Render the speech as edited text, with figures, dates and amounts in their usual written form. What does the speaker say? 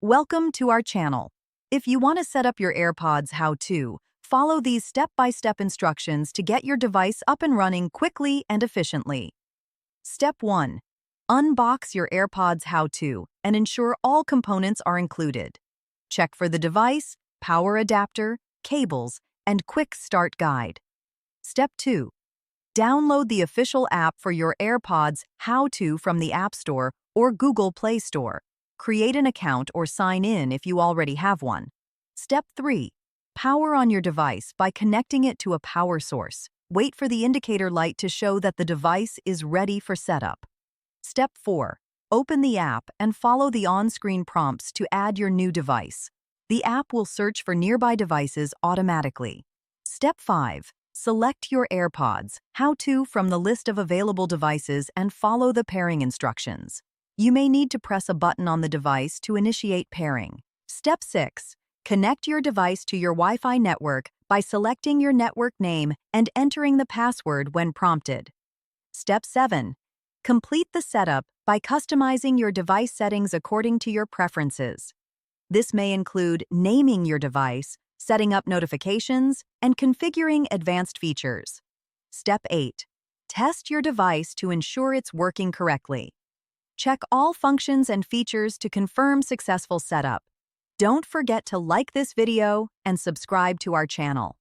Welcome to our channel. If you want to set up your AirPods how-to, follow these step-by-step instructions to get your device up and running quickly and efficiently. Step 1. Unbox your AirPods how-to and ensure all components are included. Check for the device, power adapter, cables, and quick start guide. Step 2. Download the official app for your AirPods how-to from the App Store or Google Play Store. Create an account or sign in if you already have one. Step 3. Power on your device by connecting it to a power source. Wait for the indicator light to show that the device is ready for setup. Step 4. Open the app and follow the on-screen prompts to add your new device. The app will search for nearby devices automatically. Step 5. Select your AirPods how-to from the list of available devices and follow the pairing instructions. You may need to press a button on the device to initiate pairing. Step 6. Connect your device to your Wi-Fi network by selecting your network name and entering the password when prompted. Step 7. Complete the setup by customizing your device settings according to your preferences. This may include naming your device, setting up notifications, and configuring advanced features. Step 8. Test your device to ensure it's working correctly. Check all functions and features to confirm successful setup. Don't forget to like this video and subscribe to our channel.